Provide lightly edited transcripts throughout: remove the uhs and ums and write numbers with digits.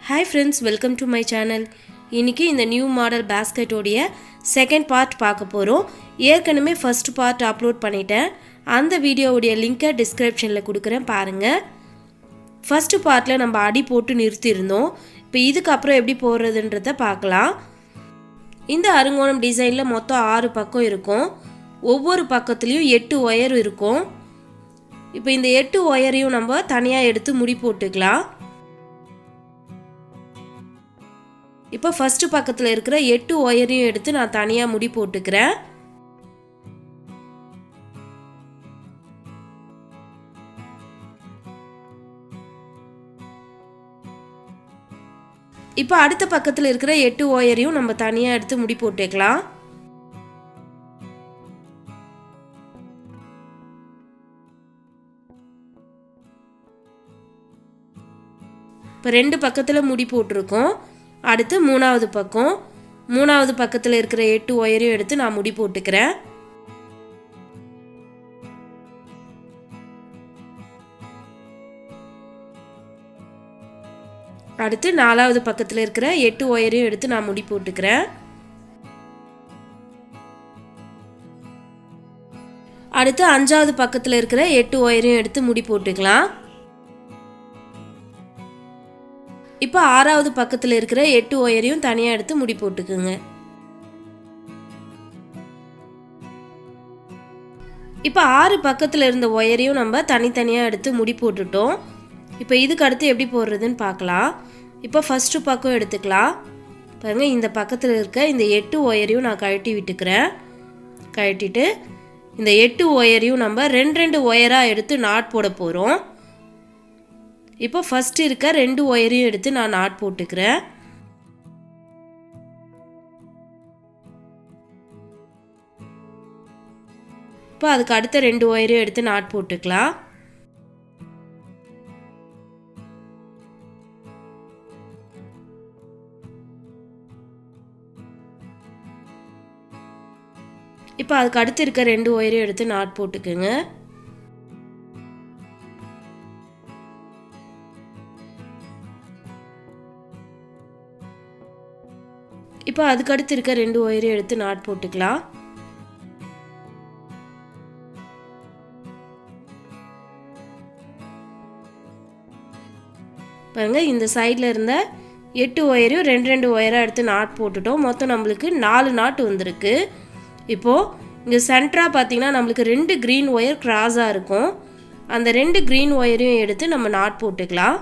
Hi friends, welcome to my channel. இன்னைக்கு இந்த new model basket ஓடிய செகண்ட் பார்ட் பார்க்க போறோம். ஏற்கனவே ஃபர்ஸ்ட் பார்ட் அப்லோட் பண்ணிட்டேன். அந்த வீடியோவோட லிங்கை டிஸ்கிரிப்ஷன்ல கொடுக்கிறேன் பாருங்க. ஃபர்ஸ்ட் பார்ட்ல நம்ம அடி போட்டு நிறுத்தி இருந்தோம். இப்போ இதுக்கு அப்புறம் எப்படி போறதுன்றத பார்க்கலாம். இந்த அருங்கோணம் டிசைன்ல மொத்தம் 6 பக்கம் இருக்கும். ஒவ்வொரு பக்கத்துலயும் 8 ஒயர் இருக்கும். இப்போ இந்த 8 ஒயரையும் நம்ம தனியா எடுத்து முடி போட்டுக்கலாம். இப்போ ஃபர்ஸ்ட் பக்கத்துல இருக்கிற 8 ஒயரையும் எடுத்து நான் தனியா முடி போட்டுக்கிறேன். இப்போ அடுத்த பக்கத்துல இருக்கிற 8 ஒயரையும் நம்ம தனியா எடுத்து முடி போட்டுக்கலாம். இப்போ ரெண்டு பக்கத்துல முடி போட்டுருக்கோம். அடுத்து மூணாவது பக்கத்துல இருக்கிற 8 ஒயரையும் எடுத்து நான் முடி போட்டுக்கிறேன். அடுத்து நாலாவது பக்கத்துல இருக்கிற 8 ஒயரையும் எடுத்து நான் முடி போட்டுக்கிறேன். அடுத்து அஞ்சாவது பக்கத்துல இருக்கிற 8 ஒயரையும் எடுத்து முடி போட்டுக்கலாம். இப்போ ஆறாவது பக்கத்துல இருக்கிற 8 ஒயரையும் தனியா எடுத்து முடி போட்டுக்குங்க. இப்போ 6 பக்கத்துல இருந்த ஒயரையும் நம்ம தனித்தனியா எடுத்து முடி போட்டுட்டோம். இப்போ இதுக்கு அடுத்து எப்படி போடுறதுன்னு பார்க்கலாம். இப்போ ஃபர்ஸ்ட் பக்கம் எடுத்துக்கலாம். பாருங்க, இந்த பக்கத்துல இருக்க இந்த 8 ஒயரையும் நான் கழட்டி விட்டுக்கிறேன். கழட்டிட்டு இந்த 8 ஒயரையும் நம்ம ரெண்டு ஒயரா எடுத்து நாட் போட போறோம். இப்போ ஃபர்ஸ்ட் இருக்க 2 ஒயரையும் எடுத்து நான் நாட் போட்டுக்கிறேன். இப்போ அதுக்கு அடுத்த 2 ஒயரையும் எடுத்து நாட் போட்டுக்கலாம். இப்போ அதுக்கு அடுத்து இருக்க 2 ஒயரையும் எடுத்து நாட் போட்டுக்குங்க. இப்போ அதுக்கு அடுத்து இருக்க 2 ஒயரையும் எடுத்து நாட் போட்டுக்கலாம். பாருங்க, இந்த சைடில் இருந்த 8 ஒயரையும் ரெண்டு ஒயராக எடுத்து நாட் போட்டுட்டோம். மொத்தம் நம்மளுக்கு 4 நாட் வந்திருக்கு. இப்போது இங்கே சென்டராக பார்த்தீங்கன்னா நம்மளுக்கு 2 க்ரீன் ஒயர் கிராஸாக இருக்கும். அந்த 2 க்ரீன் ஒயரையும் எடுத்து நம்ம நாட் போட்டுக்கலாம்.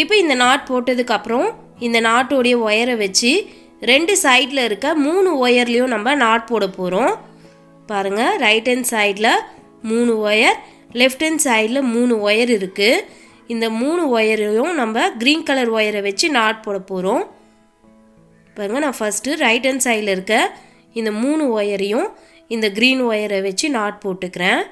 இப்போ இந்த நாட் போட்டதுக்கு அப்புறம் இந்த நாட்டோடைய ஒயரை வச்சு 2 சைடில் இருக்க 3 ஒயர்லேயும் நம்ம நாட் போட போகிறோம். பாருங்கள், ரைட் ஹேண்ட் சைடில் 3 ஒயர், லெஃப்ட் ஹேண்ட் சைடில் 3 ஒயர் இருக்குது. இந்த 3 ஒயரையும் நம்ம க்ரீன் கலர் ஒயரை வச்சு நாட் போட போகிறோம். பாருங்கள், நான் ஃபஸ்ட்டு ரைட் ஹேண்ட் சைடில் இருக்க இந்த 3 ஒயரையும் இந்த க்ரீன் ஒயரை வச்சு நாட் போட்டுக்கிறேன்.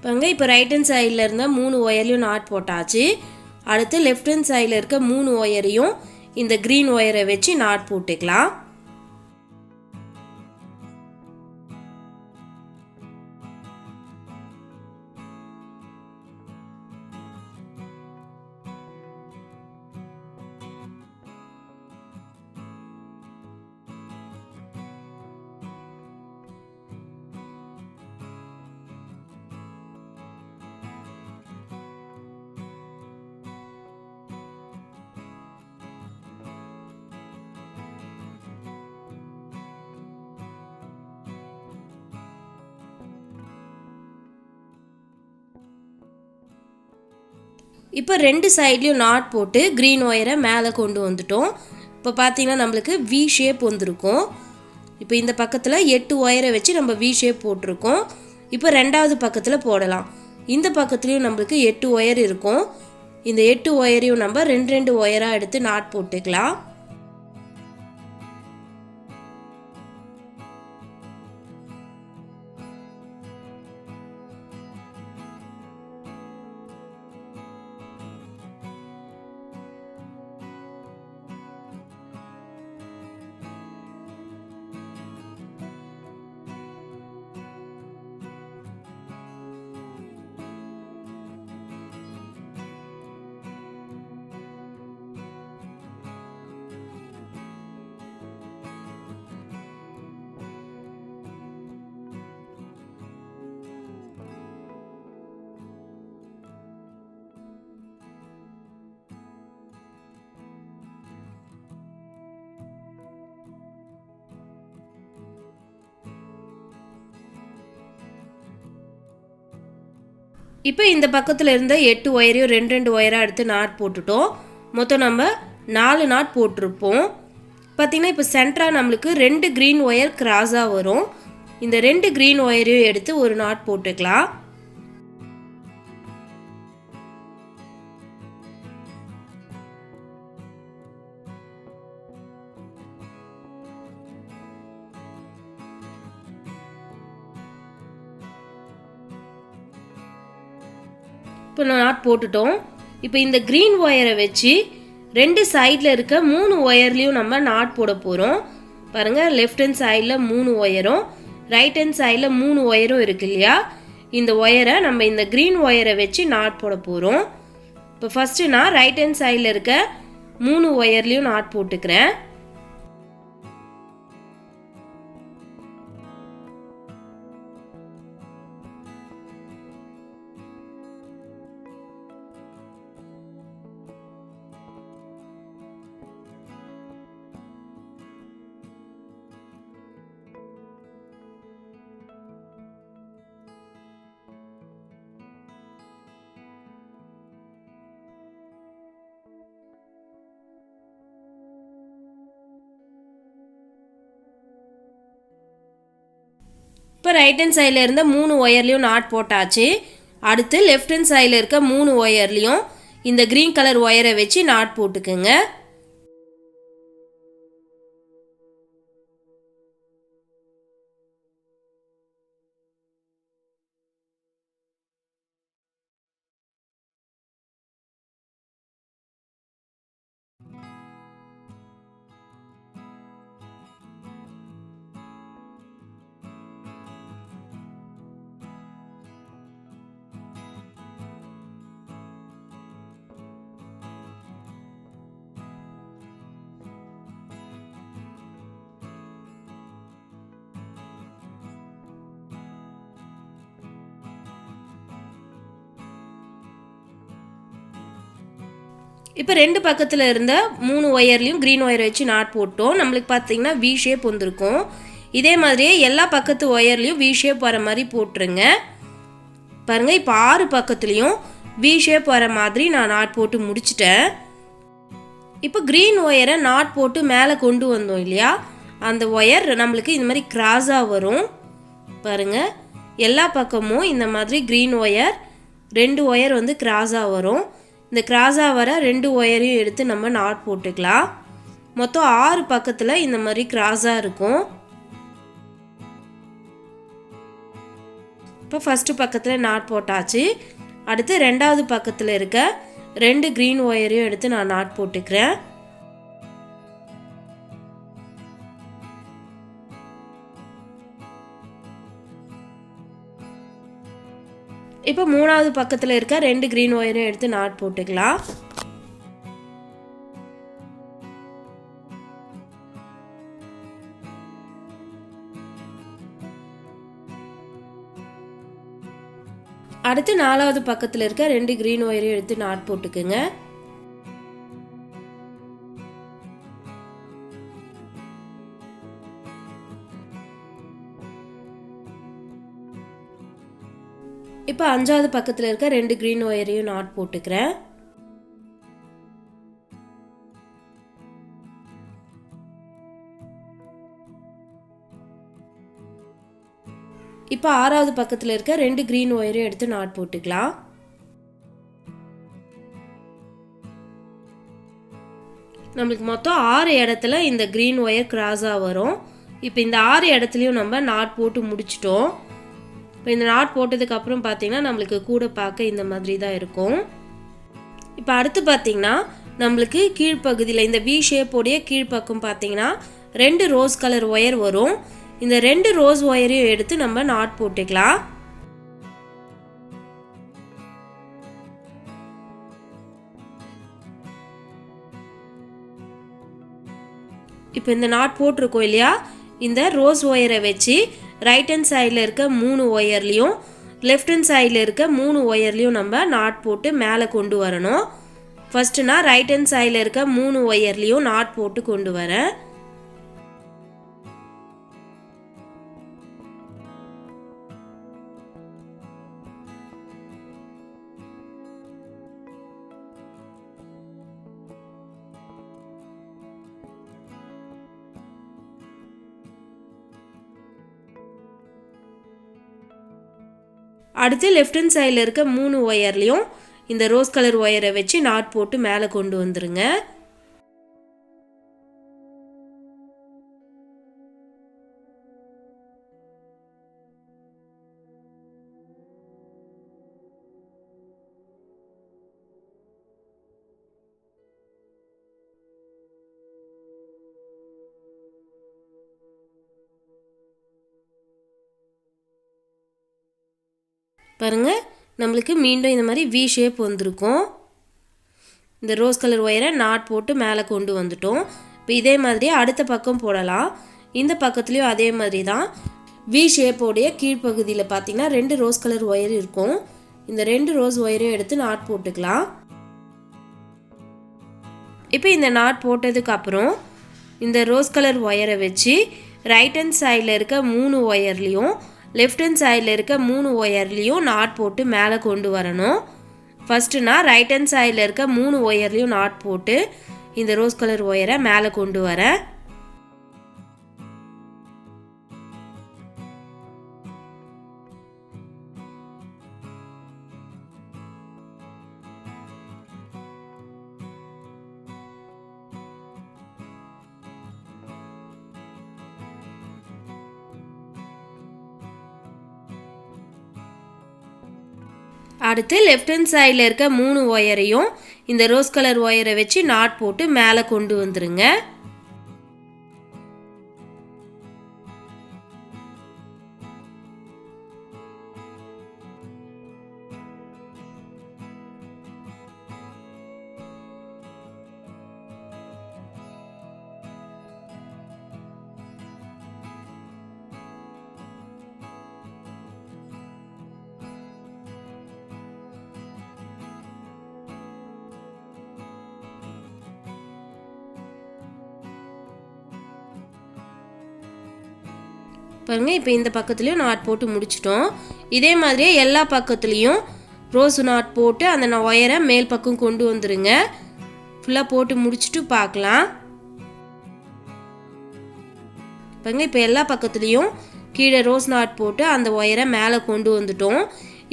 பாருங்க, இப்போ ரைட் ஹேண்ட் சைடில் இருந்த 3 ஒயர்லையும் நாட் போட்டாச்சு. அடுத்து லெஃப்ட் ஹேண்ட் சைடில் இருக்க 3 ஒயரையும் இந்த க்ரீன் ஒயரை வச்சு நாட் போட்டுக்கலாம். இப்போ ரெண்டு சைட்லேயும் நாட் போட்டு க்ரீன் ஒயரை மேலே கொண்டு வந்துட்டோம். இப்போ பார்த்தீங்கன்னா நம்மளுக்கு வி ஷேப் வந்திருக்கும். இப்போ இந்த பக்கத்தில் 8 ஒயரை வச்சு நம்ம வி ஷேப் போட்டிருக்கோம். இப்போ ரெண்டாவது பக்கத்தில் போடலாம். இந்த பக்கத்துலேயும் நம்மளுக்கு 8 ஒயர் இருக்கும். இந்த 8 ஒயரையும் நம்ம ரெண்டு ரெண்டு ஒயராக எடுத்து நாட் போட்டுக்கலாம். இப்போ இந்த பக்கத்தில் இருந்த 8 ஒயரையும் ரெண்டு ரெண்டு ஒயராக எடுத்து நாட் போட்டுட்டோம். மொத்தம் நம்ம 4 நாட் போட்டிருப்போம். பார்த்திங்கன்னா இப்போ சென்டராக நம்மளுக்கு 2 க்ரீன் ஒயர் கிராஸாக வரும். இந்த 2 க்ரீன் ஒயரையும் எடுத்து ஒரு நாட் போட்டுக்கலாம். இப்போ நாட் போட்டுட்டோம். இப்போ இந்த க்ரீன் ஒயரை வச்சு ரெண்டு சைடில் இருக்க 3 ஒயர்லேயும் நம்ம நாட் போட போகிறோம். பாருங்கள், லெஃப்ட் ஹேண்ட் சைடில் 3 ஒயரும் ரைட் ஹேண்ட் சைடில் 3 ஒயரும் இருக்கு இல்லையா? இந்த ஒயரை நம்ம இந்த க்ரீன் ஒயரை வச்சு நாட் போட போகிறோம். இப்போ ஃபஸ்ட்டு நான் ரைட் ஹேண்ட் சைடில் இருக்க 3 ஒயர்லேயும் நாட் போட்டுக்கிறேன். இப்போ ரைட் ஹேண்ட் சைடில் இருந்த 3 ஒயர்லேயும் நாட் போட்டாச்சு. அடுத்து லெஃப்ட் ஹேண்ட் சைடில் இருக்க 3 ஒயர்லேயும் இந்த க்ரீன் கலர் ஒயரை வச்சு நாட் போட்டுக்குங்க. இப்போ ரெண்டு பக்கத்தில் இருந்த 3 ஒயர்லேயும் க்ரீன் ஒயர் வச்சு நாட் போட்டோம். நம்மளுக்கு பார்த்தீங்கன்னா வி ஷேப் வந்திருக்கும். இதே மாதிரியே எல்லா பக்கத்து ஒயர்லேயும் வி ஷேப் வர மாதிரி போட்டுருங்க. பாருங்கள், இப்போ 6 பக்கத்துலேயும் வி ஷேப் வர மாதிரி நான் நாட் போட்டு முடிச்சிட்டேன். இப்போ க்ரீன் ஒயரை நாட் போட்டு மேலே கொண்டு வந்தோம் இல்லையா? அந்த ஒயர் நம்மளுக்கு இந்த மாதிரி கிராஸாக வரும். பாருங்கள், எல்லா பக்கமும் இந்த மாதிரி க்ரீன் ஒயர் 2 ஒயர் வந்து கிராஸாக வரும். இந்த கிராஸாக வர 2 ஒயரையும் எடுத்து நம்ம நாட் போட்டுக்கலாம். மொத்தம் 6 பக்கத்தில் இந்த மாதிரி கிராஸாக இருக்கும். இப்போ ஃபஸ்ட்டு பக்கத்தில் நாட் போட்டாச்சு. அடுத்து ரெண்டாவது பக்கத்தில் இருக்க 2 க்ரீன் ஒயரையும் எடுத்து நான் நாட் போட்டுக்கிறேன். இப்போ மூணாவது பக்கத்தில் இருக்க 2 க்ரீன் ஒயரையும் எடுத்து நாட் போட்டுக்கலாம். அடுத்து நாலாவது பக்கத்தில் இருக்க 2 க்ரீன் ஒயரையும் எடுத்து நாட் போட்டுக்குங்க. இப்போ அஞ்சாவது பக்கத்தில் இருக்க 2 க்ரீன் ஒயரையும் நாட் போட்டுக்கிறேன். இப்போ ஆறாவது பக்கத்தில் இருக்க 2 க்ரீன் ஒயரையும் எடுத்து நாட் போட்டுக்கலாம். நம்மளுக்கு மொத்தம் 6 இடத்துல இந்த க்ரீன் ஒயர் கிராஸாக வரும். இப்போ இந்த 6 இடத்துலையும் நம்ம நாட் போட்டு முடிச்சிட்டோம். இப்போ இந்த நாட் போட்டதுக்கப்புறம் பார்த்தீங்கன்னா நம்மளுக்கு கூட பார்க்க இந்த மாதிரி தான் இருக்கும். இப்போ அடுத்து பார்த்தீங்கன்னா நம்மளுக்கு கீழ்ப்பகுதியில் இந்த வி ஷேப்போடைய கீழ்ப்பக்கம் பார்த்தீங்கன்னா 2 ரோஸ் கலர் ஒயர் வரும். இந்த 2 ரோஸ் ஒயரையும் எடுத்து நம்ம நாட் போட்டுக்கலாம். இப்போ இந்த நாட் போட்டிருக்கோம் இல்லையா, இந்த ரோஸ் ஒயரை வச்சு ரைட் ஹேண்ட் சைடில் இருக்க 3 ஒயர்லேயும் லெஃப்ட் ஹேண்ட் சைடில் இருக்க 3 ஒயர்லேயும் நம்ம நாட் போட்டு மேலே கொண்டு வரணும். ஃபஸ்ட்டு நான் ரைட் ஹேண்ட் சைடில் இருக்க 3 ஒயர்லேயும் நாட் போட்டு கொண்டு வரேன். அடுத்து லெஃப்ட் ஹேண்ட் சைடில் இருக்க 3 ஒயர்லேயும் இந்த ரோஸ் கலர் ஒயரை வச்சு நாட் போட்டு மேலே கொண்டு வந்துருங்க. பாருங்கள், நம்மளுக்கு மீண்டும் இந்த மாதிரி வி ஷேப் வந்திருக்கும். இந்த ரோஸ் கலர் ஒயரை நாட் போட்டு மேலே கொண்டு வந்துட்டோம். இப்போ இதே மாதிரி அடுத்த பக்கம் போடலாம். இந்த பக்கத்துலேயும் அதே மாதிரி தான் வி ஷேப்போடைய கீழ்ப்பகுதியில் பார்த்தீங்கன்னா 2 ரோஸ் கலர் ஒயர் இருக்கும். இந்த 2 ரோஸ் ஒயரையும் எடுத்து நாட் போட்டுக்கலாம். இப்போ இந்த நாட் போட்டதுக்கப்புறம் இந்த ரோஸ் கலர் ஒயரை வச்சு ரைட் ஹேண்ட் சைடில் இருக்க 3 ஒயர்லேயும் லெஃப்ட் ஹேண்ட் சைடில் இருக்க 3 ஒயர்லேயும் நாட் போட்டு மேலே கொண்டு வரணும். ஃபஸ்ட்டு நான் ரைட் ஹேண்ட் சைடில் இருக்க 3 ஒயர்லேயும் நாட் போட்டு இந்த ரோஸ் கலர் ஒயரை மேலே கொண்டு வரேன். அடுத்து லெஃப்ட் ஹேண்ட் சைடில் இருக்க 3 ஒயரையும் இந்த ரோஸ் கலர் ஒயரை வச்சு நாட் போட்டு மேலே கொண்டு வந்துருங்க. பாருங்கள், இப்போ இந்த பக்கத்துலேயும் நாட் போட்டு முடிச்சிட்டோம். இதே மாதிரியே எல்லா பக்கத்துலேயும் ரோஸ் நாட் போட்டு அந்த ஒயரை மேல் பக்கம் கொண்டு வந்துருங்க. ஃபுல்லாக போட்டு முடிச்சுட்டு பார்க்கலாம். பாருங்கள், இப்போ எல்லா பக்கத்துலேயும் கீழே ரோஸ் நாட் போட்டு அந்த ஒயரை மேலே கொண்டு வந்துட்டோம்.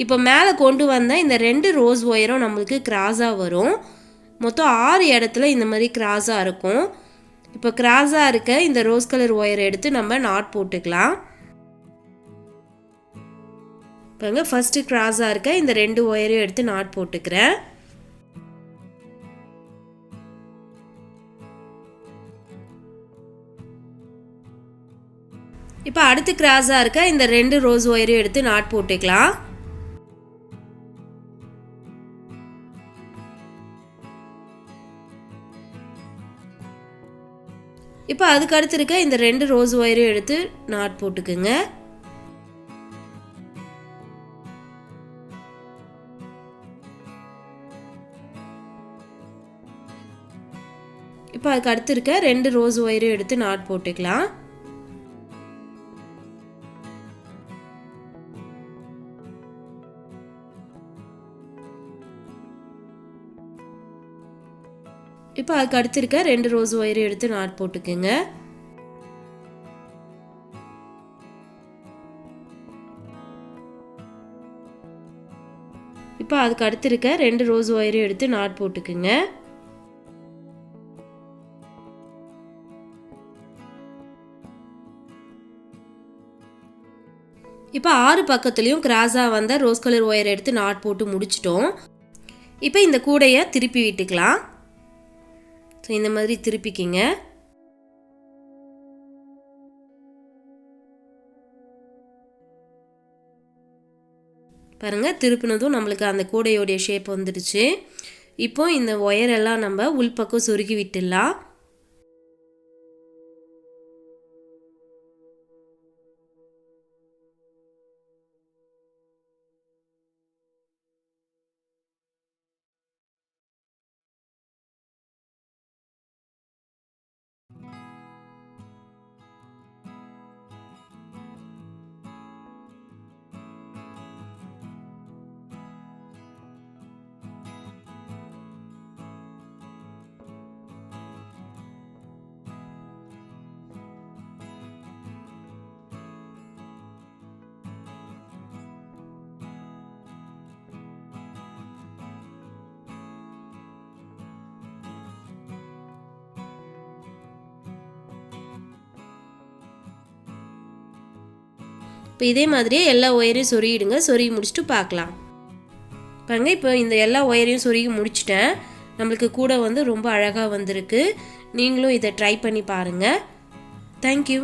இப்போ மேலே கொண்டு வந்தால் இந்த 2 ரோஸ் ஒயரும் நம்மளுக்கு கிராஸாக வரும். மொத்தம் 6 இடத்துல இந்த மாதிரி கிராஸாக இருக்கும். இப்போ கிராஸாக இருக்க இந்த ரோஸ் கலர் ஒயரை எடுத்து நம்ம நாட் போட்டுக்கலாம். பாருங்க, ஃபஸ்ட்டு கிராஸாக இருக்க இந்த 2 ஒயரையும் எடுத்து நாட் போட்டுக்கிறேன். இப்போ அடுத்து கிராஸாக இருக்க இந்த 2 ரோஸ் ஒயரையும் எடுத்து நாட் போட்டுக்கலாம். இப்போ அதுக்கு அடுத்து இருக்க இந்த 2 ரோஸ் ஒயரையும் எடுத்து நாட் போட்டுக்குங்க. இப்போ அதுக்கு அடுத்து இருக்க 2 ரோஸ் ஒயரையும் எடுத்து நாட் போட்டுக்கலாம். இப்போ அதுக்கு அடுத்து இருக்க 2 ரோஸ் ஒயரை எடுத்து நாட் போட்டுக்குங்க. இப்போ அதுக்கு அடுத்து இருக்க 2 ரோஸ் ஒயரையும் எடுத்து நாட் போட்டுக்குங்க. இப்போ 6 பக்கத்துலேயும் கிராஸாக வந்த ரோஸ் கலர் ஒயரை எடுத்து நாட் போட்டு முடிச்சிட்டோம். இப்போ இந்த கூடையை திருப்பி விட்டுக்கலாம். ஸோ இந்த மாதிரி திருப்பிக்கிங்க. பாருங்கள், திருப்பினதும் நம்மளுக்கு அந்த கூடையோடைய ஷேப் வந்துடுச்சு. இப்போ இந்த ஒயரெல்லாம் நம்ம உள்பக்கம் சொருகி விட்டுடலாம். இப்போ இதே மாதிரியே எல்லா ஒயரையும் சொருகிடுங்க. சொருகி முடிச்சுட்டு பார்க்கலாம். பாருங்க, இப்போ இந்த எல்லா ஒயரையும் சொருகி முடிச்சிட்டேன். நம்மளுக்கு கூட வந்து ரொம்ப அழகாக வந்திருக்கு. நீங்களும் இதை ட்ரை பண்ணி பாருங்கள். தேங்க்யூ.